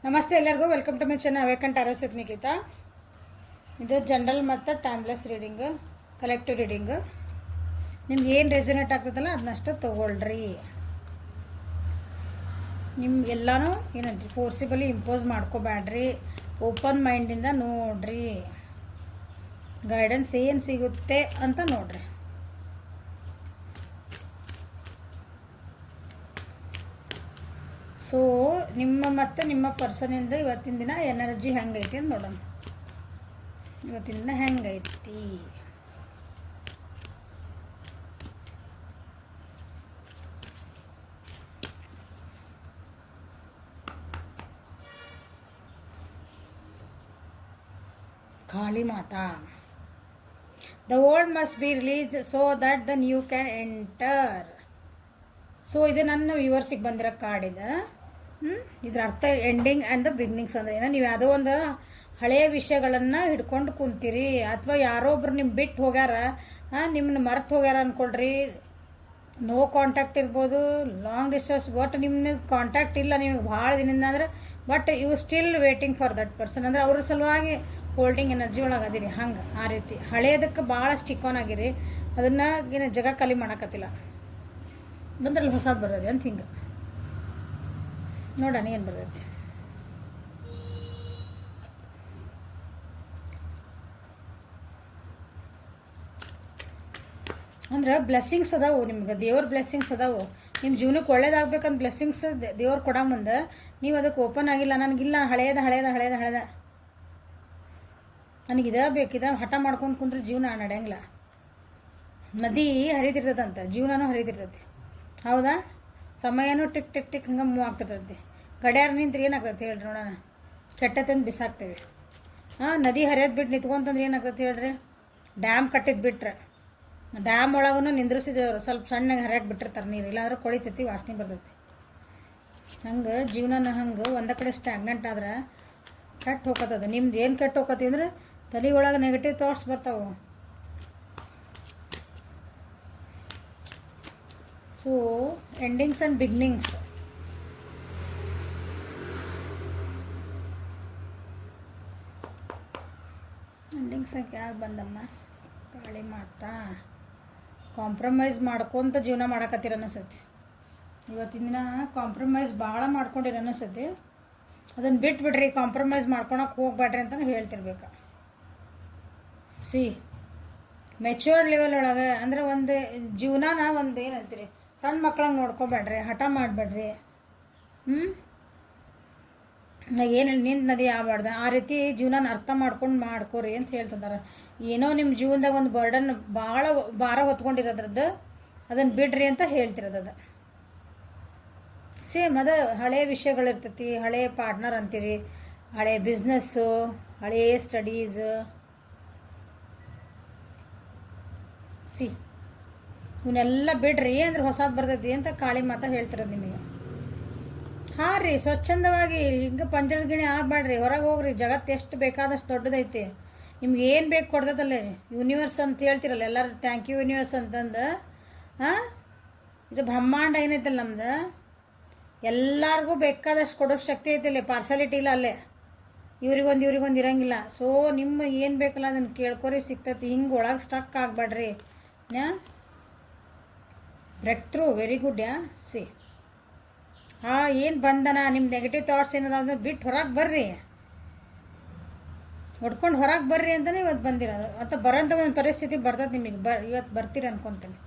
ನಮಸ್ತೆ ಎಲ್ಲರಿಗೂ welcome to my channel awakened auras with Nikhita. ಇದು ಜನರಲ್ ಮತ್ತು ಟೈಮ್ಲೆಸ್ ರೀಡಿಂಗ್, ಕಲೆಕ್ಟಿವ್ ರೀಡಿಂಗ್. ನಿಮ್ಗೆ ಏನು ರೆಸೊನೇಟ್ ಆಗ್ತದಲ್ಲ ಅದನ್ನಷ್ಟು ತೊಗೊಳ್ರಿ. ನಿಮ್ಗೆಲ್ಲನೂ ಏನಂತೀರಿ ಫೋರ್ಸಿಬಲಿ ಇಂಪೋಸ್ ಮಾಡ್ಕೋಬೇಡ್ರಿ. ಓಪನ್ ಮೈಂಡಿಂದ ನೋಡ್ರಿ, ಗೈಡೆನ್ಸ್ ಏನು ಸಿಗುತ್ತೆ ಅಂತ ನೋಡ್ರಿ. ಸೊ ನಿಮ್ಮ ಪರ್ಸನಿಂದ ಇವತ್ತಿನ ದಿನ ಎನರ್ಜಿ ಹೆಂಗೈತಿ ಅಂತ ನೋಡೋಣ. ಇವತ್ತಿನ ದಿನ ಹೆಂಗೈತಿ? Kali Mata, the old must be release so that the new can enter. So ಇದು ನನ್ನ ವ್ಯೂವರ್ಸಿಗೆ ಬಂದಿರೋ ಕಾರ್ಡಿದೆ. ಇದ್ರ ಅರ್ಥ ಎಂಡಿಂಗ್ ಆ್ಯಂಡ್ ದ ಬಿಗಿನಿಂಗ್ಸ್ ಅಂದರೆ ಏನೋ, ನೀವು ಯಾವುದೋ ಒಂದು ಹಳೆಯ ವಿಷಯಗಳನ್ನು ಹಿಡ್ಕೊಂಡು ಕುಂತೀರಿ, ಅಥವಾ ಯಾರೋ ಒಬ್ರು ನಿಮ್ಮ ಬಿಟ್ಟು ಹೋಗ್ಯಾರ, ನಿಮ್ಮನ್ನ ಮರೆತು ಹೋಗ್ಯಾರ ಅಂದ್ಕೊಳ್ರಿ. ನೋ ಕಾಂಟ್ಯಾಕ್ಟ್ ಇರ್ಬೋದು, ಲಾಂಗ್ ಡಿಸ್ಟೆನ್ಸ್, ಬಟ್ ನಿಮ್ಮನ್ನ ಕಾಂಟ್ಯಾಕ್ಟ್ ಇಲ್ಲ ನಿಮಗೆ ಭಾಳ ದಿನದಿಂದ ಅಂದರೆ, but you still waiting for that person. ಅಂದರೆ ಅವ್ರ ಸಲುವಾಗಿ ಹೋಲ್ಡಿಂಗ್ ಎನರ್ಜಿ ಒಳಗೆ ಅದಿರಿ. ಹಂಗೆ ಆ ರೀತಿ ಹಳೆಯದಕ್ಕೆ ಭಾಳ ಸ್ಟಿಕ್ ಆನ್ ಆಗಿರಿ. ಅದನ್ನು ಏನು ಜಗ ಖಾಲಿ ಮಾಡೋಕತ್ತಿಲ್ಲ. ಬಂದ್ರಲ್ಲಿ ಹೊಸದು ಬರ್ತದೆ ಅಂತ ಹಿಂಗೆ ನೋಡೋಣ ಏನು ಬರ್ತೈತಿ. ಅಂದ್ರೆ ಬ್ಲೆಸ್ಸಿಂಗ್ಸ್ ಅದಾವು ನಿಮ್ಗೆ, ದೇವ್ರ ಬ್ಲೆಸ್ಸಿಂಗ್ಸ್ ಅದಾವು. ನಿಮ್ಮ ಜೀವನಕ್ಕೆ ಒಳ್ಳೇದಾಗಬೇಕಂತ ಬ್ಲೆಸ್ಸಿಂಗ್ಸ್ ದೇವ್ರು ಕೊಡೋ ಮುಂದೆ ನೀವು ಅದಕ್ಕೆ ಓಪನ್ ಆಗಿಲ್ಲ. ನನಗಿಲ್ಲ, ಹಳೇದ ನನಗಿದ ಬೇಕಿದ ಹಠ ಮಾಡ್ಕೊಂಡು ಕುಂದ್ರೆ ಜೀವನ ನಡೆಯಂಗಿಲ್ಲ. ನದಿ ಹರಿತಿರ್ತದಂತ, ಜೀವನನೂ ಹರಿತಿರ್ತೈತಿ. ಹೌದಾ? ಸಮಯನೂ ಟಿಕ್ ಟಿಕ್ ಟಿಕ್ ಹಂಗೆ ಮೂವ್ ಆಗ್ತಿರ್ತೈತಿ. ಗಡಿಯಾರ ನಿಂತ್ರೆ ಏನಾಗ್ತೈತಿ ಹೇಳ್ರಿ ನೋಡೋಣ. ಕೆಟ್ಟತಂದು ಬಿಸಾಕ್ತೇವೆ. ನದಿ ಹರಿಯೋದು ಬಿಟ್ಟು ನಿಂತ್ಕೊಂತಂದ್ರೆ ಏನಾಗ್ತೈತಿ ಹೇಳ್ರಿ? ಡ್ಯಾಮ್ ಕಟ್ಟಿದ್ದು ಬಿಟ್ರೆ, ಡ್ಯಾಮ್ ಒಳಗೂ ನಿಂದ್ರಿಸಿದವರು ಸ್ವಲ್ಪ ಸಣ್ಣಗೆ ಹರಿಯಾಗಿ ಬಿಟ್ಟಿರ್ತಾರೆ ನೀರು, ಇಲ್ಲಾಂದ್ರೆ ಕೊಳಿತೈತಿ, ವಾಸನೆ ಬರ್ತೈತಿ. ಹಂಗೆ ಜೀವನನ ಹಂಗೆ ಒಂದೇ ಕಡೆ ಸ್ಟ್ಯಾಗ್ನೆಂಟ್ ಆದ್ರೆ ಕೆಟ್ಟು ಹೋಗತ್ತದ. ನಿಮ್ದು ಏನು ಕೆಟ್ಟು ಹೋಗತಿ ಅಂದ್ರೆ ತಲೆ ಒಳಗೆ ನೆಗೆಟಿವ್ ಥಾಟ್ಸ್ ಬರ್ತಾವೆ. So endings and beginnings. Endings ಯಾಕೆ ಬಂದಮ್ಮ? ಕಾಳಿ ಮಾತಾ, ಕಾಂಪ್ರಮೈಸ್ ಮಾಡ್ಕೊತ ಜೀವನ ಮಾಡಕತ್ತೀರ ಅನಿಸತಿ. ಇವತ್ತಿನ ದಿನ ಕಾಂಪ್ರಮೈಸ್ ಭಾಳ ಮಾಡ್ಕೊಂಡಿರ ಅನಿಸತಿ. ಅದನ್ನು ಬಿಟ್ಬಿಡ್ರಿ, ಕಾಂಪ್ರಮೈಸ್ ಮಾಡ್ಕೊಳಕ್ಕೆ ಹೋಗ್ಬೇಡ್ರಿ ಅಂತಲೂ ಹೇಳ್ತಿರ್ಬೇಕು. ಮೆಚ್ಯೂರ್ಡ್ ಲೆವೆಲ್ ಒಳಗೆ ಅಂದರೆ ಒಂದು ಜೀವನಾನ ಒಂದು ಏನಂತೀರಿ, ಸಣ್ಣ ಮಕ್ಳಂಗೆ ನೋಡ್ಕೊಬೇಡ್ರಿ, ಹಠ ಮಾಡಬೇಡ್ರಿ. ಏನು ನಿಂತು ನದಿ ಆಗಬಾರ್ದು, ಆ ರೀತಿ ಜೀವನ ಅರ್ಥ ಮಾಡ್ಕೊಂಡು ಮಾಡ್ಕೋರಿ ಅಂತ ಹೇಳ್ತಿದ್ದಾರೆ. ಏನೋ ನಿಮ್ಮ ಜೀವನದಾಗ ಒಂದು ಬರ್ಡನ್ ಭಾಳ ಭಾರ ಹೊತ್ಕೊಂಡಿರೋದ್ರದ್ದು ಅದನ್ನು ಬಿಡ್ರಿ ಅಂತ ಹೇಳ್ತಿರೋದು. ಸೇಮ್ ಅದು ಹಳೆಯ ವಿಷಯಗಳಿರ್ತೈತಿ, ಹಳೆಯ ಪಾರ್ಟ್ನರ್ ಅಂತೀರಿ, ಹಳೆಯ ಬಿಸ್ನೆಸ್ಸು, ಹಳೆಯ ಸ್ಟಡೀಸ್. ಇವನ್ನೆಲ್ಲ ಬಿಡ್ರಿ ಅಂದ್ರೆ ಹೊಸದು ಬರ್ತೈತಿ ಅಂತ ಕಾಳಿ ಮಾತಾ ಹೇಳ್ತಿರೋದು ನಿಮಗೆ. ಹಾಂ ರೀ, ಸ್ವಚ್ಛಂದವಾಗಿ ಹಿಂಗೆ ಪಂಜರದ ಗಿಣಿ ಆಗಬೇಡ್ರಿ, ಹೊರಗೆ ಹೋಗ್ರಿ. ಜಗತ್ತು ಎಷ್ಟು ಬೇಕಾದಷ್ಟು ದೊಡ್ಡದೈತಿ, ನಿಮ್ಗೆ ಏನು ಬೇಕು ಕೊಡ್ತದಲ್ಲೇ. ಯೂನಿವರ್ಸ್ ಅಂತ ಹೇಳ್ತಿರಲ್ಲ ಎಲ್ಲರೂ, ಥ್ಯಾಂಕ್ ಯು ಯೂನಿವರ್ಸ್ ಅಂತಂದು. ಇದು ಬ್ರಹ್ಮಾಂಡ ಏನೈತಲ್ಲ ನಮ್ದು, ಎಲ್ಲರಿಗೂ ಬೇಕಾದಷ್ಟು ಕೊಡೋ ಶಕ್ತಿ ಐತಿಲ್ಲ, ಪಾರ್ಶಾಲಿಟಿ ಇಲ್ಲ ಅಲ್ಲೇ. ಇವ್ರಿಗೊಂದು ಇರಂಗಿಲ್ಲ. ಸೊ ನಿಮ್ಮ ಏನು ಬೇಕಲ್ಲ ಅದನ್ನು ಕೇಳ್ಕೊರಿ, ಸಿಗ್ತೈತಿ. ಹಿಂಗೆ ಒಳಗೆ ಸ್ಟಕ್ ಆಗಬೇಡ್ರಿ. Break through, very good. ಏನು ಬಂದನ ನಿಮ್ಮ ನೆಗೆಟಿವ್ ಥಾಟ್ಸ್ ಏನದ ಅದನ್ನ ಬಿಟ್ಟು ಹೊರಗೆ ಬರ್ರಿ, ಹೊಡ್ಕೊಂಡು ಹೊರಗೆ ಬರ್ರಿ ಅಂತಲೇ ಇವತ್ತು ಬಂದಿರೋದು. ಅಥವಾ ಬರೋಂಥ ಒಂದು ಪರಿಸ್ಥಿತಿ ಬರ್ತದೆ ನಿಮಗೆ, ಇವತ್ತು ಬರ್ತೀರಿ ಅನ್ಕೊತೀನಿ.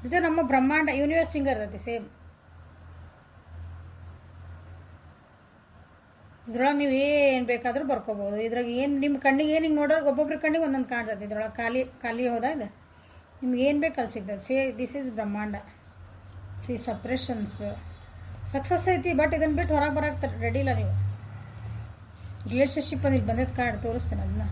ಇದು ನಮ್ಮ ಬ್ರಹ್ಮಾಂಡ ಯೂನಿವರ್ಸ್ ಹಿಂಗೆ ಇರ್ತೈತಿ ಸೇಮ್. ಇದ್ರೊಳಗೆ ನೀವು ಏನು ಬೇಕಾದರೂ ಬರ್ಕೋಬೋದು. ಇದ್ರಾಗ ಏನು ನಿಮ್ಮ ಕಣ್ಣಿಗೆ ಏನು ಹಿಂಗೆ ನೋಡೋರು ಒಬ್ಬೊಬ್ರ ಕಣ್ಣಿಗೆ ಒಂದೊಂದು ಕಾಣ್ತದೆ. ಇದ್ರೊಳಗೆ ಖಾಲಿ ಹೋದ ಇದು ನಿಮ್ಗೆ ಏನು ಬೇಕಲ್ಲಿ ಸಿಗ್ತದೆ. ದಿಸ್ ಈಸ್ ಬ್ರಹ್ಮಾಂಡ. ಸಪ್ರೆಷನ್ಸ್ ಸಕ್ಸಸ್ ಐತಿ, ಬಟ್ ಇದನ್ನು ಬಿಟ್ಟು ಹೊರಗೆ ಬರೋಕ್ಕೆ ರೆಡಿ ಇಲ್ಲ ನೀವು. ರಿಲೇಷನ್ಶಿಪ್ ಅಂದ್ರೆ ಇಲ್ಲಿ ಬಂದದ್ದು ಕಾರ್ಡ್ ತೋರಿಸ್ತೇನೆ ಅದನ್ನ.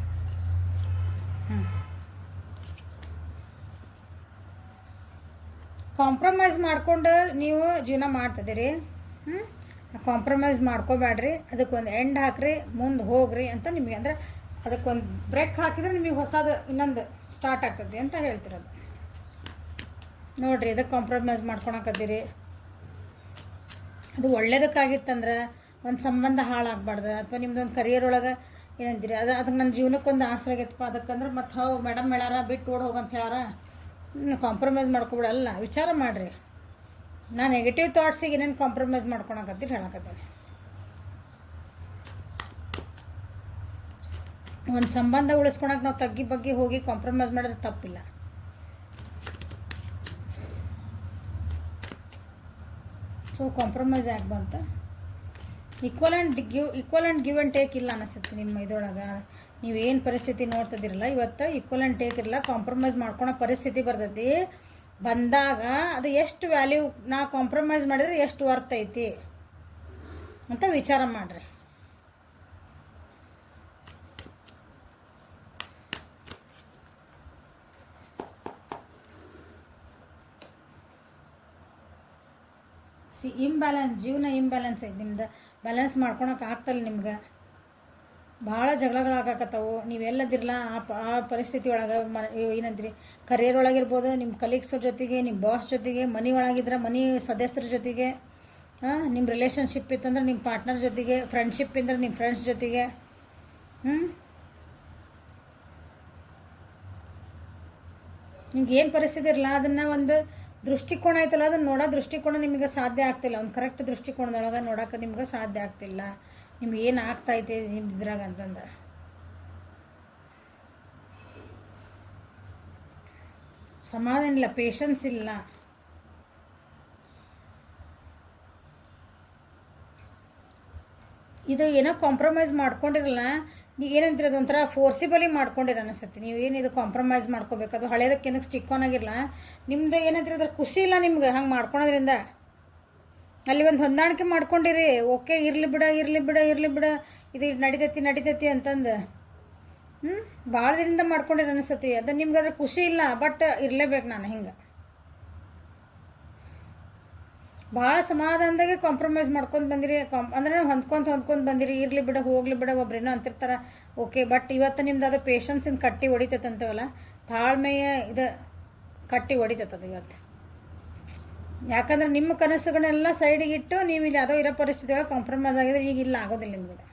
ಕಾಂಪ್ರಮೈಸ್ ಮಾಡ್ಕೊಂಡು ನೀವು ಜೀವನ ಮಾಡ್ತಿದ್ದೀರಿ. ಕಾಂಪ್ರಮೈಸ್ ಮಾಡ್ಕೋಬೇಡ್ರಿ, ಅದಕ್ಕೊಂದು ಎಂಡ್ ಹಾಕ್ರಿ, ಮುಂದೆ ಹೋಗ್ರಿ ಅಂತ ನಿಮಗೆ. ಅಂದರೆ ಅದಕ್ಕೊಂದು ಬ್ರೇಕ್ ಹಾಕಿದ್ರೆ ನಿಮಗೆ ಹೊಸದು ಇನ್ನೊಂದು ಸ್ಟಾರ್ಟ್ ಆಗ್ತದೆ ಅಂತ ಹೇಳ್ತಿರೋದು. ನೋಡಿರಿ, ಅದಕ್ಕೆ ಕಾಂಪ್ರಮೈಸ್ ಮಾಡ್ಕೊಳಕತ್ತೀರಿ. ಅದು ಒಳ್ಳೇದಕ್ಕಾಗಿತ್ತಂದ್ರೆ ಒಂದು ಸಂಬಂಧ ಹಾಳಾಗಬಾರ್ದು, ಅಥವಾ ನಿಮ್ದೊಂದು ಕರಿಯರ್ ಒಳಗೆ ಏನಂತೀರಿ ಅದಕ್ಕೆ ನನ್ನ ಜೀವನಕ್ಕೊಂದು ಆಸರೆ ಆಗೈತಪ್ಪ, ಅದಕ್ಕಂದ್ರೆ ಮತ್ತು ಮೇಡಮ್ ಹೇಳಾರ ಬಿಟ್ಟು ಓಡ್ ಹೋಗಂತ ಹೇಳಾರ, ಕಾಂಪ್ರಮೈಸ್ ಮಾಡ್ಕೊಬಿಡಲ್ಲ. ವಿಚಾರ ಮಾಡಿರಿ. ನಾನು ನೆಗೆಟಿವ್ ಥಾಟ್ಸಿಗೆ ಏನೇನು ಕಾಂಪ್ರಮೈಸ್ ಮಾಡ್ಕೊಳಕತ್ತೀರಿ ಹೇಳಕತ್ತೀನಿ. ಒಂದು ಸಂಬಂಧ ಉಳಿಸ್ಕೊಳಕ್ಕೆ ನಾವು ತಗ್ಗಿ ಬಗ್ಗೆ ಹೋಗಿ ಕಾಂಪ್ರಮೈಸ್ ಮಾಡಿದ್ರೆ ತಪ್ಪಿಲ್ಲ. ಸೊ ಕಾಂಪ್ರಮೈಸ್ ಯಾಕೆ ಬಂತ? Equal and give and take ಇಲ್ಲ ಅನಿಸುತ್ತೆ ನಿಮ್ಮ ಇದರೊಳಗೆ. ನೀವೇನು ಪರಿಸ್ಥಿತಿ ನೋಡ್ತಿದ್ದೀರಲ್ಲ ಇವತ್ತು, ಈಕ್ವಲ್ ಆ್ಯಂಡ್ ಟೇಕ್ ಇರಲ್ಲ, ಕಾಂಪ್ರಮೈಸ್ ಮಾಡ್ಕೊಳೋ ಪರಿಸ್ಥಿತಿ ಬರ್ತೈತಿ. ಬಂದಾಗ ಅದು ಎಷ್ಟು ವ್ಯಾಲ್ಯೂ, ನಾ ಕಾಂಪ್ರಮೈಸ್ ಮಾಡಿದರೆ ಎಷ್ಟು ವರ್ತ್ ಐತಿ ಅಂತ ವಿಚಾರ ಮಾಡಿರಿ. ಇಂಬ್ಯಾಲೆನ್ಸ್, ಜೀವನ ಇಂಬ್ಯಾಲೆನ್ಸ್ ಐತಿ ನಿಮ್ದು. ಬ್ಯಾಲೆನ್ಸ್ ಮಾಡ್ಕೊಳಕ್ಕೆ ಆಗ್ತಲ್ಲ ನಿಮ್ಗೆ. ಭಾಳ ಜಗಳಗಳಾಗಕತ್ತವು. ನೀವೆಲ್ಲದಿರಲ್ಲ ಆ ಪರಿಸ್ಥಿತಿ ಒಳಗೆ. ಏನಂದ್ರಿ, ಕರಿಯರ್ ಒಳಗಿರ್ಬೋದು, ನಿಮ್ಮ ಕಲೀಗ್ಸ್ ಜೊತೆಗೆ, ನಿಮ್ಮ ಬಾಸ್ ಜೊತೆಗೆ, ಮನೆ ಒಳಗಿದ್ರೆ ಮನೆ ಸದಸ್ಯರ ಜೊತೆಗೆ, ನಿಮ್ಮ ರಿಲೇಷನ್ಶಿಪ್ ಇತ್ತಂದ್ರೆ ನಿಮ್ಮ ಪಾರ್ಟ್ನರ್ ಜೊತೆಗೆ, ಫ್ರೆಂಡ್ಶಿಪ್ ಇದ್ರೆ ನಿಮ್ಮ ಫ್ರೆಂಡ್ಸ್ ಜೊತೆಗೆ. ನಿಮ್ಗೆ ಏನು ಪರಿಸ್ಥಿತಿ ಇರಲ್ಲ, ಅದನ್ನು ಒಂದು ದೃಷ್ಟಿಕೋನ ಐತಲ್ಲ, ಅದನ್ನು ನೋಡೋ ದೃಷ್ಟಿಕೋನ ನಿಮಗೆ ಸಾಧ್ಯ ಆಗ್ತಿಲ್ಲ. ಒಂದು ಕರೆಕ್ಟ್ ದೃಷ್ಟಿಕೋನದೊಳಗೆ ನೋಡೋಕೆ ನಿಮ್ಗೆ ಸಾಧ್ಯ ಆಗ್ತಿಲ್ಲ. ನಿಮ್ಗೆ ಏನು ಆಗ್ತಾಯಿದೆ ನಿಮ್ಮ ಇದ್ರಾಗ ಅಂತಂದ್ರೆ. ಸಮಾಧಾನ ಇಲ್ಲ, ಪೇಷನ್ಸ್ ಇಲ್ಲ. ಇದು ಏನೋ ಕಾಂಪ್ರಮೈಸ್ ಮಾಡ್ಕೊಂಡಿರಲ್ಲ, ನೀವು ಏನಂತೀರ, ಅದೊಂಥರ ಫೋರ್ಸಿಬಲಿ ಮಾಡ್ಕೊಂಡಿರ ಅನಿಸುತ್ತೆ. ನೀವು ಏನಿದು ಕಾಂಪ್ರಮೈಸ್ ಮಾಡ್ಕೋಬೇಕು, ಅದು ಹಳೇದಕ್ಕೆ ಏನಕ್ಕೆ ಸ್ಟಿಕ್ ಆನ್ ಆಗಿರಲ್ಲ. ನಿಮ್ದು ಏನಂತೀರ, ಅದ್ರ ಖುಷಿ ಇಲ್ಲ ನಿಮ್ಗೆ ಹಂಗೆ ಮಾಡ್ಕೊಳೋದ್ರಿಂದ. ಅಲ್ಲಿ ಒಂದು ಹೊಂದಾಣಿಕೆ ಮಾಡ್ಕೊಂಡಿರಿ, ಓಕೆ ಇರಲಿ ಬಿಡ ಇದು ನಡಿತೈತಿ ಅಂತಂದು ಭಾಳ ದಿನದಿಂದ ಮಾಡ್ಕೊಂಡಿರಿ ಅನಿಸುತ್ತೆ. ಅದು ನಿಮ್ಗೆ ಅದ್ರ ಖುಷಿ ಇಲ್ಲ, ಬಟ್ ಇರಲೇಬೇಕು ನಾನು ಹಿಂಗೆ. ಭಾಳ ಸಮಾಧಾನದಾಗೆ ಕಾಂಪ್ರಮೈಸ್ ಮಾಡ್ಕೊಂಡು ಬಂದಿರಿ. ಅಂದ್ರೆ ಹೊಂದ್ಕೊಂಡು ಬಂದಿರಿ. ಇರಲಿ ಬಿಡ, ಹೋಗಲಿ ಬಿಡ, ಒಬ್ರೇನೋ ಅಂತಿರ್ತಾರೆ, ಓಕೆ. ಬಟ್ ಇವತ್ತು ನಿಮ್ದು ಅದು ಪೇಷನ್ಸಿಂದ ಕಟ್ಟಿ ಹೊಡಿತೈತಂತವಲ್ಲ, ತಾಳ್ಮೆಯ ಇದು ಕಟ್ಟಿ ಹೊಡಿತೈತದು ಇವತ್ತು. ಯಾಕಂದ್ರೆ ನಿಮ್ಮ ಕನಸುಗಳನ್ನೆಲ್ಲ ಸೈಡಿಗೆ ಇಟ್ಟು ನೀವು ಇಲ್ಲಿ ಯಾವುದೋ ಇರೋ ಪರಿಸ್ಥಿತಿ ಒಳಗೆ ಕಾಂಪ್ರಮೈಸ್ ಆಗಿದ್ರೆ ಈಗ ಇಲ್ಲ ಆಗೋದಿಲ್ಲ ನಿಮ್ಗೆ.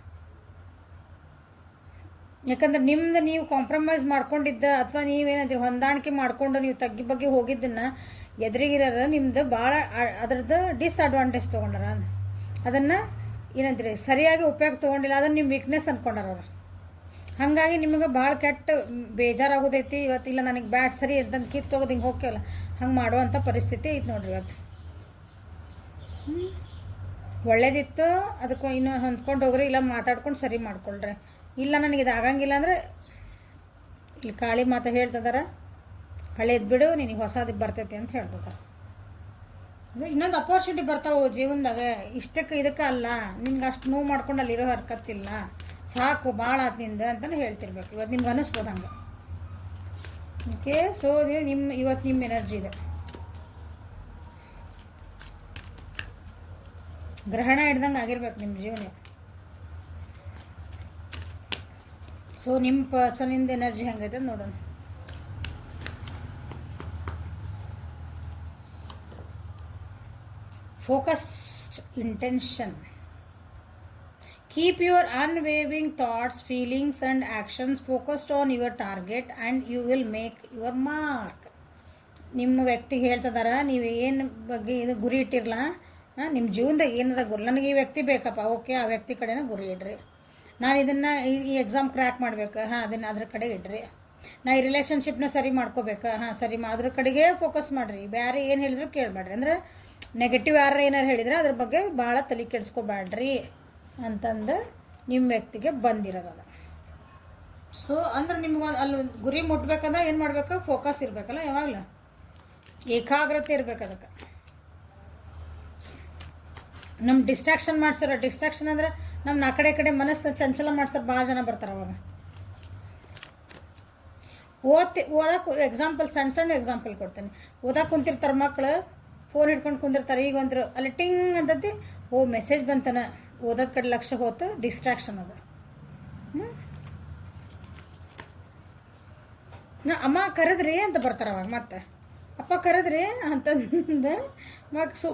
ಯಾಕಂದ್ರೆ ನಿಮ್ದು ನೀವು ಕಾಂಪ್ರಮೈಸ್ ಮಾಡ್ಕೊಂಡಿದ್ದ, ಅಥವಾ ನೀವೇನಾದ್ರೂ ಹೊಂದಾಣಿಕೆ ಮಾಡಿಕೊಂಡು ನೀವು ತಗ್ಗಿ ಬಗ್ಗೆ ಹೋಗಿದ್ದನ್ನು ಎದುರಿಗಿರೋರು ನಿಮ್ದು ಭಾಳ ಅದ್ರದ್ದು ಡಿಸ್ಅಡ್ವಾಂಟೇಜ್ ತೊಗೊಂಡಾರ. ಅದನ್ನು ಏನಂತೀರಿ, ಸರಿಯಾಗಿ ಉಪಯೋಗ ತೊಗೊಂಡಿಲ್ಲ, ಅದನ್ನು ನಿಮ್ಮ ವೀಕ್ನೆಸ್ ಅಂದ್ಕೊಂಡಾರ ಅವರು. ಹಾಗಾಗಿ ನಿಮಗೆ ಭಾಳ ಕೆಟ್ಟ ಬೇಜಾರಾಗೋದೈತಿ ಇವತ್ತು. ಇಲ್ಲ ನನಗೆ ಬ್ಯಾಡ್ ಸರಿ ಅಂತಂದು ಕಿತ್ತೋಗೋದು ಹಿಂಗೆ ಹೋಗ್ಯವಲ್ಲ, ಹಂಗೆ ಮಾಡುವಂಥ ಪರಿಸ್ಥಿತಿ ಐತೆ ನೋಡ್ರಿ ಇವತ್ತು. ಒಳ್ಳೇದಿತ್ತು ಅದಕ್ಕೆ ಇನ್ನೂ ಹೊಂದ್ಕೊಂಡು ಹೋಗ್ರಿ, ಇಲ್ಲ ಮಾತಾಡ್ಕೊಂಡು ಸರಿ ಮಾಡ್ಕೊಳ್ರಿ. ಇಲ್ಲ ನನಗೆ ಇದು ಆಗಂಗಿಲ್ಲ ಅಂದರೆ ಇಲ್ಲಿ ಕಾಳಿ ಮಾತು ಹೇಳ್ತಿದಾರ, ಹಳೇದು ಬಿಡು, ನಿನಗೆ ಹೊಸದು ಬರ್ತೈತಿ ಅಂತ ಹೇಳ್ತಿದ್ದಾರೆ. ಇನ್ನೊಂದು ಅಪರ್ಚುನಿಟಿ ಬರ್ತಾವೆ ಜೀವನದಾಗ. ಇಷ್ಟಕ್ಕೆ ಇದಕ್ಕೆ ಅಲ್ಲ, ನಿನ್ಗೆ ಅಷ್ಟು ನೋವು ಮಾಡ್ಕೊಂಡು ಅಲ್ಲಿರೋ ಹರ್ಕತ್ತಿಲ್ಲ, ಸಾಕು ಭಾಳ ಆತ್ನಿಂದ ಅಂತಲೇ ಹೇಳ್ತಿರ್ಬೇಕು. ಇವತ್ತು ನಿಮ್ಗೆ ಅನ್ನಿಸ್ಬೋದು ಹಂಗೆ. ಓಕೆ, ಸೊ ಇವತ್ತು ನಿಮ್ಮ ಎನರ್ಜಿ ಇದೆ. ಗ್ರಹಣ ಹಿಡ್ದಂಗೆ ಆಗಿರ್ಬೇಕು ನಿಮ್ಮ ಜೀವನ. ಸೊ ನಿಮ್ಮ ಪರ್ಸನಿಂದ ಎನರ್ಜಿ ಹೆಂಗೈತೆ ನೋಡೋಣ. Focused intention. Keep your unwavering thoughts, feelings and actions focused on your target and you will make your mark. ನಿಮ್ಮ ವ್ಯಕ್ತಿಗೆ ಹೇಳ್ತಿದಾರ, ನೀವು ಏನು ಬಗ್ಗೆ ಇದು ಗುರಿ ಇಟ್ಟಿರಲ್ಲ, ನಿಮ್ಮ ಜೀವನದಾಗ ಏನಾರ ಗುರಿ, ನನಗೆ ಈ ವ್ಯಕ್ತಿ ಬೇಕಪ್ಪ, ಓಕೆ ಆ ವ್ಯಕ್ತಿ ಕಡೆನೇ ಗುರಿ ಇಡ್ರಿ. ನಾನು ಇದನ್ನು ಈ ಎಕ್ಸಾಮ್ ಕ್ರ್ಯಾಕ್ ಮಾಡ್ಬೇಕು, ಅದನ್ನು ಅದ್ರ ಕಡೆ ಇಡ್ರಿ. ನಾ ಈ ರಿಲೇಷನ್ಶಿಪ್ನ ಸರಿ ಮಾಡ್ಕೋಬೇಕು, ಸರಿ ಅದ್ರ ಕಡೆಗೆ ಫೋಕಸ್ ಮಾಡಿರಿ. ಬೇರೆ ಏನು ಹೇಳಿದ್ರು ಕೇಳಬೇಡ್ರಿ. ಅಂದರೆ ನೆಗೆಟಿವ್ ಏನಾರು ಹೇಳಿದರೆ ಅದ್ರ ಬಗ್ಗೆ ಭಾಳ ತಲೆ ಕೆಡಿಸ್ಕೋಬೇಡ್ರಿ ಅಂತಂದು ನಿಮ್ಮ ವ್ಯಕ್ತಿಗೆ ಬಂದಿರೋದು. ಸೊ ಅಂದ್ರೆ ನಿಮ್ಗೆ ಅಲ್ಲಿ ಗುರಿ ಮುಟ್ಬೇಕಂದ್ರೆ ಏನು ಮಾಡಬೇಕು, ಫೋಕಸ್ ಇರಬೇಕಲ್ಲ, ಯಾವಾಗಲೂ ಏಕಾಗ್ರತೆ ಇರಬೇಕು. ಅದಕ್ಕೆ ನಮ್ಮ ಡಿಸ್ಟ್ರಾಕ್ಷನ್ ಮಾಡ್ಸಾರ. ಡಿಸ್ಟ್ರಾಕ್ಷನ್ ಅಂದರೆ ನಮ್ಮ ಆ ಕಡೆ ಮನಸ್ಸು ಚಂಚಲ ಮಾಡ್ಸೋರು ಭಾಳ ಜನ ಬರ್ತಾರೆ. ಅವಾಗ ಓದಕ್ಕೆ ಎಕ್ಸಾಂಪಲ್, ಸಣ್ಣ ಎಕ್ಸಾಂಪಲ್ ಕೊಡ್ತೀನಿ. ಓದಕ್ಕೆ ಕುಂತಿರ್ತಾರೆ ಮಕ್ಕಳು, ಫೋನ್ ಹಿಡ್ಕೊಂಡು ಕುಂದಿರ್ತಾರೆ. ಈಗ ಒಂದ್ರು ಅಲ್ಲಿ ಟಿಂಗ್ ಅಂತತಿ, ಮೆಸೇಜ್ ಬಂತಾನೆ, ಓದೋದ ಕಡೆ ಲಕ್ಷ್ಯ ಹೋತು, ಡಿಸ್ಟ್ರಾಕ್ಷನ್ ಅದು. ಅಮ್ಮ ಕರೆದ್ರಿ ಅಂತ ಬರ್ತಾರೆ ಅವಾಗ, ಮತ್ತೆ ಅಪ್ಪ ಕರೆದ್ರಿ ಅಂತಂದು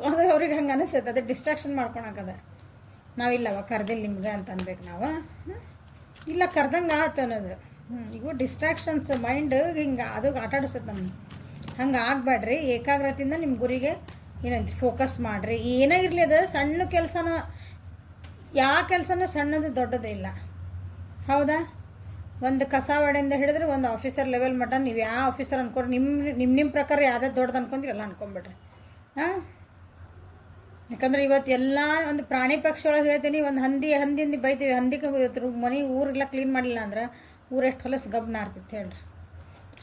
ಅದು ಅವ್ರಿಗೆ ಹಂಗೆ ಅನಿಸ್ತೈತೆ. ಅದು ಡಿಸ್ಟ್ರಾಕ್ಷನ್ ಮಾಡ್ಕೊಳಕದ. ನಾವಿಲ್ಲವ ಕರ್ದಿಲ್ಲ ನಿಮ್ಗೆ ಅಂತ ಅನ್ಬೇಕು ನಾವು. ಇಲ್ಲ ಕರ್ದಂಗೆ ಆತು ಅನ್ನೋದು. ಈಗ ಡಿಸ್ಟ್ರಾಕ್ಷನ್ಸ್ ಮೈಂಡ್ ಹಿಂಗೆ ಅದು ಆಟ ಆಡಿಸ್ತದೆ ನಮ್ಗೆ. ಹಂಗೆ ಆಗಬೇಡ್ರಿ. ಏಕಾಗ್ರತೆಯಿಂದ ನಿಮ್ಮ ಗುರಿಗೆ ಏನಂತ ಫೋಕಸ್ ಮಾಡಿರಿ. ಏನೇ ಇರಲಿ ಅದು ಸಣ್ಣ ಕೆಲಸನೂ, ಯಾವ ಕೆಲಸನೂ ಸಣ್ಣದು ದೊಡ್ಡದೇ ಇಲ್ಲ, ಹೌದಾ? ಒಂದು ಕಸ ಹೊಡೆಯಿಂದ ಹಿಡಿದ್ರೆ ಒಂದು ಆಫೀಸರ್ ಲೆವೆಲ್ ಮಟ್ಟ ನೀವು ಯಾವ ಆಫೀಸರ್ ಅನ್ಕೊಡ್ರಿ, ನಿಮ್ಮ ಪ್ರಕಾರ ಯಾವುದೇ ದೊಡ್ಡದು ಅನ್ಕೊಂಡ್ರಿ ಎಲ್ಲ ಅನ್ಕೊಂಬಿಡ್ರಿ. ಹಾಂ, ಯಾಕಂದ್ರೆ ಇವತ್ತು ಎಲ್ಲ ಒಂದು ಪ್ರಾಣಿ ಪಕ್ಷಿ ಒಳಗೆ ಹೇಳ್ತೀನಿ, ಒಂದು ಹಂದಿ ಬೈತೀವಿ, ಹಂದಿಗೆ ಮನೆ ಊರೆಲ್ಲ ಕ್ಲೀನ್ ಮಾಡಿಲ್ಲ ಅಂದ್ರೆ ಊರು ಎಷ್ಟು ಹೊಲಸು ಗಬ್ನ ಆಡ್ತಿತ್ತು ಹೇಳ್ರಿ.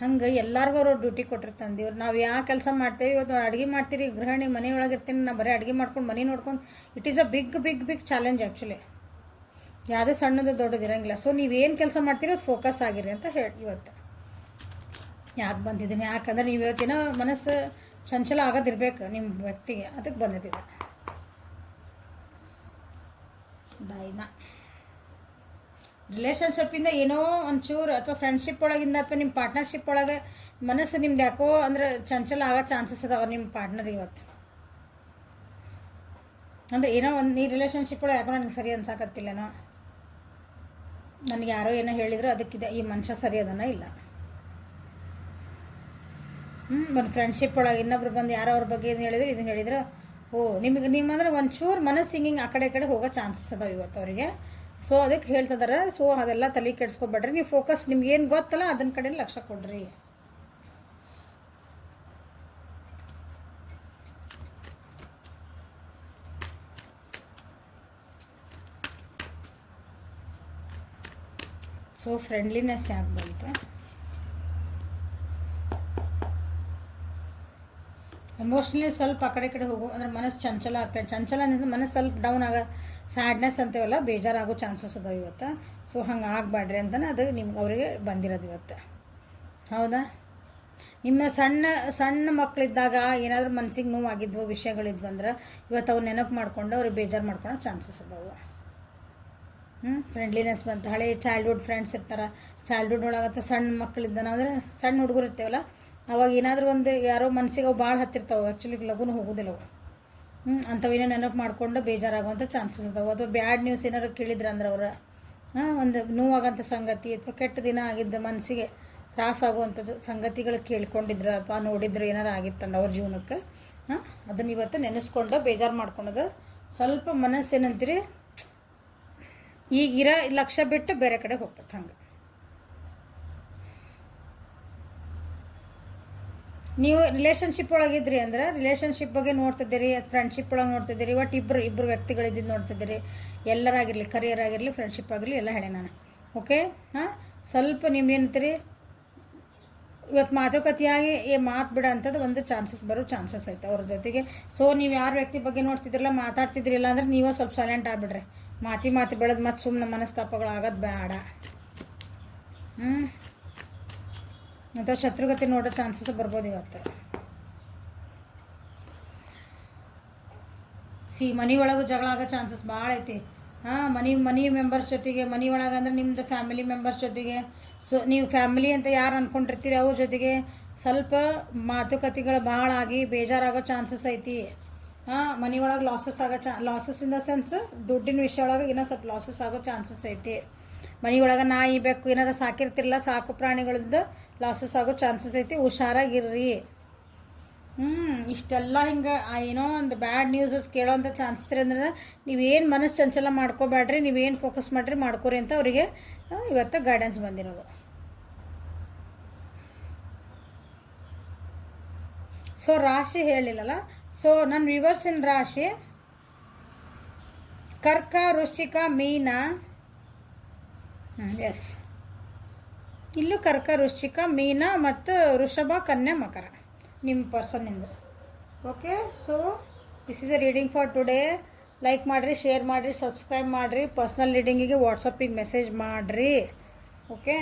ಹಂಗೆ ಎಲ್ಲರಿಗೂ ಅವ್ರು ಡ್ಯೂಟಿ ಕೊಟ್ಟಿರ್ತಾನೆ ದೇವ್ರು. ನಾವು ಯಾವ ಕೆಲಸ ಮಾಡ್ತೇವೆ, ಇವತ್ತು ಅಡುಗೆ ಮಾಡ್ತೀರಿ, ಗೃಹಿಣಿ ಮನೆ ಒಳಗೆ ಇರ್ತೀನಿ, ನಾ ಬರೀ ಅಡುಗೆ ಮಾಡ್ಕೊಂಡು ಮನೆ ನೋಡ್ಕೊಂಡು, it is a big challenge actually. ಯಾವುದೇ ಸಣ್ಣದು ದೊಡ್ಡದು ಇರೋಂಗಿಲ್ಲ. ಸೊ ನೀವೇನು ಕೆಲಸ ಮಾಡ್ತೀರಿ ಅದು ಫೋಕಸ್ ಆಗಿರಿ ಅಂತ ಹೇಳಿ ಇವತ್ತು ಯಾಕೆ ಬಂದಿದ್ದೀನಿ. ಯಾಕಂದ್ರೆ ನೀವು ಇವತ್ತಿನ ಮನಸ್ಸು ಚಂಚಲ ಆಗೋದಿರ್ಬೇಕು ನಿಮ್ಮ ವ್ಯಕ್ತಿಗೆ, ಅದಕ್ಕೆ ಬಂದಿದ್ದಿದೆ. ಡೈನಾ ರಿಲೇಷನ್ಶಿಪ್ಪಿಂದ ಏನೋ ಒಂಚೂರು ಅಥವಾ ಫ್ರೆಂಡ್ಶಿಪ್ ಒಳಗಿಂದ ಅಥವಾ ನಿಮ್ಮ ಪಾರ್ಟ್ನರ್ಶಿಪ್ ಒಳಗೆ ಮನಸ್ಸು ನಿಮ್ದು ಯಾಕೋ ಅಂದ್ರೆ ಚಂಚಲ ಆಗೋ ಚಾನ್ಸಸ್ ಅದಾವ ನಿಮ್ಮ ಪಾರ್ಟ್ನರ್ ಇವತ್ತು. ಅಂದರೆ ಏನೋ ಒಂದು ಈ ರಿಲೇಷನ್ಶಿಪ್ ಒಳಗೆ ಯಾಕೋ ನನಗೆ ಸರಿ ಅನ್ಸಾಕತ್ತಿಲ್ಲನೋ, ನನಗೆ ಯಾರೋ ಏನೋ ಹೇಳಿದ್ರು ಅದಕ್ಕಿದೆ ಈ ಮನುಷ್ಯ ಸರಿ ಅದನ್ನ ಇಲ್ಲ. ಒಂದು ಫ್ರೆಂಡ್ಶಿಪ್ ಒಳಗೆ ಇನ್ನೊಬ್ರು ಬಂದು ಯಾರೋ ಅವ್ರ ಬಗ್ಗೆ ಏನು ಹೇಳಿದ್ರು ಇದನ್ನು ಹೇಳಿದ್ರು, ನಿಮಗೆ ನಿಮ್ಮಂದ್ರೆ ಒಂಚೂರು ಮನಸ್ಸು ಹಿಂಗೆ ಆ ಕಡೆ ಹೋಗೋ ಚಾನ್ಸಸ್ ಅದಾವೆ ಇವತ್ತು ಅವರಿಗೆ. ಸೊ ಅದಕ್ಕೆ ಹೇಳ್ತಿದಾರೆ. ಸೊ ಅದೆಲ್ಲ ತಲೆ ಕೆಡಿಸ್ಕೊಬೇಡ್ರಿ. ನೀವು ಫೋಕಸ್ ನಿಮ್ಗೇನು ಗೊತ್ತಲ್ಲ ಅದನ್ನ ಕಡೆ ಲಕ್ಷ್ಯ ಕೊಡ್ರಿ. ಸೊ ಫ್ರೆಂಡ್ಲಿನೆಸ್ ಯಾಕೆ ಬಂತು? ಎಮೋಷ್ನಲಿ ಸ್ವಲ್ಪ ಆ ಕಡೆ ಹೋಗು ಅಂದ್ರೆ ಮನಸ್ಸು ಚಂಚಲ ಆಗ್ತದೆ. ಚಂಚಲ ಅಂದರೆ ಮನಸ್ಸು ಸ್ವಲ್ಪ ಡೌನ್ ಆಗ ಸ್ಯಾಡ್ನೆಸ್ ಅಂತೀವಲ್ಲ, ಬೇಜಾರಾಗೋ ಚಾನ್ಸಸ್ ಅದಾವೆ ಇವತ್ತು. ಸೊ ಹಂಗೆ ಆಗಬೇಡ್ರಿ ಅಂತಲೇ ಅದು ನಿಮ್ಗೆ ಅವರಿಗೆ ಬಂದಿರೋದು ಇವತ್ತು, ಹೌದಾ? ನಿಮ್ಮ ಸಣ್ಣ ಮಕ್ಕಳಿದ್ದಾಗ ಏನಾದರೂ ಮನಸ್ಸಿಗೆ ನೋವಾಗಿದ್ವು ವಿಷಯಗಳಿದ್ವು ಅಂದ್ರೆ ಇವತ್ತು ಅವ್ರು ನೆನಪು ಮಾಡ್ಕೊಂಡು ಅವ್ರಿಗೆ ಬೇಜಾರು ಮಾಡ್ಕೊಳೋ ಚಾನ್ಸಸ್ ಅದಾವೆ. ಫ್ರೆಂಡ್ಲಿನೆಸ್ ಬಂತು. ಹಳೆ ಚೈಲ್ಡ್ಹುಡ್ ಫ್ರೆಂಡ್ಸ್ ಇರ್ತಾರೆ, ಚೈಲ್ಡ್ಹುಡ್ ಒಳಗೆ ಅಥವಾ ಸಣ್ಣ ಮಕ್ಕಳಿದ್ದಾನೆ ಅಂದರೆ ಸಣ್ಣ ಹುಡುಗರು ಇರ್ತೇವಲ್ಲ, ಅವಾಗ ಏನಾದರೂ ಒಂದು ಯಾರೋ ಮನಸ್ಸಿಗೆ ಅವು ಭಾಳ ಹತ್ತಿರ್ತಾವೆ, ಆ್ಯಕ್ಚುಲಿ ಲಘುನು ಹೋಗೋದಿಲ್ಲ ಅವು. ಅಂಥವೇನೋ ನೆನಪು ಮಾಡ್ಕೊಂಡು ಬೇಜಾರಾಗುವಂಥ ಚಾನ್ಸಸ್ ಅದಾವೆ. ಅಥವಾ ಬ್ಯಾಡ್ ನ್ಯೂಸ್ ಏನಾರು ಕೇಳಿದ್ರೆ ಅಂದ್ರೆ ಅವ್ರು ಒಂದು ನೋವಾಗೋಂಥ ಸಂಗತಿ ಅಥವಾ ಕೆಟ್ಟ ದಿನ ಆಗಿದ್ದ ಮನಸ್ಸಿಗೆ ತ್ರಾಸಾಗುವಂಥದ್ದು ಸಂಗತಿಗಳು ಕೇಳ್ಕೊಂಡಿದ್ರು ಅಥವಾ ನೋಡಿದ್ರು ಏನಾರು ಆಗಿತ್ತಂದು ಅವ್ರ ಜೀವನಕ್ಕೆ, ಅದನ್ನು ಇವತ್ತು ನೆನೆಸ್ಕೊಂಡು ಬೇಜಾರು ಮಾಡ್ಕೊಳೋದು. ಸ್ವಲ್ಪ ಮನಸ್ಸೇನಂತೀರಿ ಈಗಿರೋ ಲಕ್ಷ್ಯ ಬಿಟ್ಟು ಬೇರೆ ಕಡೆ ಹೋಗ್ತದೆ. ಹಂಗೆ ನೀವು ರಿಲೇಷನ್ಶಿಪ್ ಒಳಗಿದ್ರಿ ಅಂದ್ರೆ ರಿಲೇಷನ್ಶಿಪ್ ಬಗ್ಗೆ ನೋಡ್ತಿದ್ದೀರಿ, ಫ್ರೆಂಡ್ಶಿಪ್ ಒಳಗೆ ನೋಡ್ತಿದ್ದೀರಿ, ಒಟ್ಟು ಇಬ್ಬರು ವ್ಯಕ್ತಿಗಳಿದ್ದು ನೋಡ್ತಿದ್ದೀರಿ. ಎಲ್ಲರಾಗಿರಲಿ, ಕರಿಯರ್ ಆಗಿರಲಿ, ಫ್ರೆಂಡ್ಶಿಪ್ ಆಗಿರಲಿ, ಎಲ್ಲ ಹೇಳಿ ನಾನು. ಓಕೆ, ಸ್ವಲ್ಪ ನಿಮ್ಗೇನಂತೀರಿ ಇವತ್ತು ಮಾತುಕತೆಯಾಗಿ ಮಾತು ಬಿಡೋ ಅಂಥದ್ದು ಒಂದು ಬರೋ ಚಾನ್ಸಸ್ ಐತೆ ಅವ್ರ ಜೊತೆಗೆ. ಸೊ ನೀವು ಯಾರು ವ್ಯಕ್ತಿ ಬಗ್ಗೆ ನೋಡ್ತಿದ್ರಲ್ಲ, ಮಾತಾಡ್ತಿದ್ರಿಲ್ಲ ಅಂದ್ರೆ ನೀವು ಸ್ವಲ್ಪ ಸೈಲೆಂಟ್ ಆಗಿಬಿಡ್ರಿ. ಮಾತಿ ಬೆಳೆದು ಮತ್ತು ಸುಮ್ಮನೆ ಮನಸ್ತಾಪಗಳು ಆಗೋದು ಬೇಡ. ಮತ್ತು ಶತ್ರುಗತಿ ನೋಡೋ ಚಾನ್ಸಸ್ ಬರ್ಬೋದು ಇವತ್ತು. ಮನೆ ಒಳಗೂ ಜಗಳ ಆಗೋ ಚಾನ್ಸಸ್ ಭಾಳ ಐತಿ. ಮನಿ ಮೆಂಬರ್ಸ್ ಜೊತೆಗೆ, ಮನೆ ಒಳಗೆ ಅಂದ್ರೆ ನಿಮ್ಮದು ಫ್ಯಾಮಿಲಿ ಮೆಂಬರ್ಸ್ ಜೊತೆಗೆ. ಸೊ ನೀವು ಫ್ಯಾಮಿಲಿ ಅಂತ ಯಾರು ಅಂದ್ಕೊಂಡಿರ್ತೀರಿ ಅವ್ರ ಜೊತೆಗೆ ಸ್ವಲ್ಪ ಮಾತುಕತೆಗಳು ಭಾಳ ಆಗಿ ಬೇಜಾರಾಗೋ ಚಾನ್ಸಸ್ ಐತಿ. ಮನೆ ಒಳಗೆ ಲಾಸಸ್ ಇನ್ ದ ಸೆನ್ಸ್ ದುಡ್ಡಿನ ವಿಷಯ ಒಳಗೆ ಇನ್ನೂ ಸ್ವಲ್ಪ ಲಾಸಸ್ ಆಗೋ ಚಾನ್ಸಸ್ ಐತಿ. ಮನೆ ಒಳಗೆ ನಾಯಿ ಬೇಕು ಏನಾರು ಸಾಕಿರ್ತಿರಲ್ಲ, ಸಾಕು ಪ್ರಾಣಿಗಳದ್ದು ಲಾಸಸ್ ಆಗೋ ಚಾನ್ಸಸ್ ಐತಿ. ಹುಷಾರಾಗಿರ್ರಿ. ಇಷ್ಟೆಲ್ಲ ಹಿಂಗೆ ಏನೋ ಒಂದು ಬ್ಯಾಡ್ ನ್ಯೂಸಸ್ ಕೇಳೋವಂಥ ಚಾನ್ಸಸ್ ಇರಿ ಅಂದ್ರೆ ನೀವೇನು ಮನಸ್ಸು ಚಂಚಲ ಮಾಡ್ಕೋಬೇಡ್ರಿ, ನೀವೇನು ಫೋಕಸ್ ಮಾಡಿರಿ ಮಾಡ್ಕೋರಿ ಅಂತ ಅವರಿಗೆ ಇವತ್ತು ಗೈಡೆನ್ಸ್ ಬಂದಿರೋದು. ಸೊ ರಾಶಿ ಹೇಳಿಲ್ಲಲ್ಲ. ಸೊ ನನ್ನ ವಿವರ್ಸಿನ ರಾಶಿ ಕರ್ಕ, ವೃಶ್ಚಿಕ, ಮೀನ. ಎಸ್, ಇಲ್ಲೂ ಕರ್ಕ, ವೃಶ್ಚಿಕ, ಮೀನ ಮತ್ತು ವೃಷಭ, ಕನ್ಯಾ, ಮಕರ ನಿಮ್ಮ ಪರ್ಸನ್ನಿಂದ. Okay, so this is a reading for today. Like ಮಾಡಿರಿ, ಶೇರ್ ಮಾಡಿರಿ, ಸಬ್ಸ್ಕ್ರೈಬ್ ಮಾಡಿರಿ. ಪರ್ಸ್ನಲ್ ರೀಡಿಂಗಿಗೆ ವಾಟ್ಸಪ್ಪಿಗೆ ಮೆಸೇಜ್ ಮಾಡಿರಿ. Okay,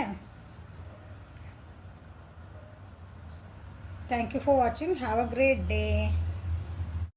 thank you for watching. Have a great day.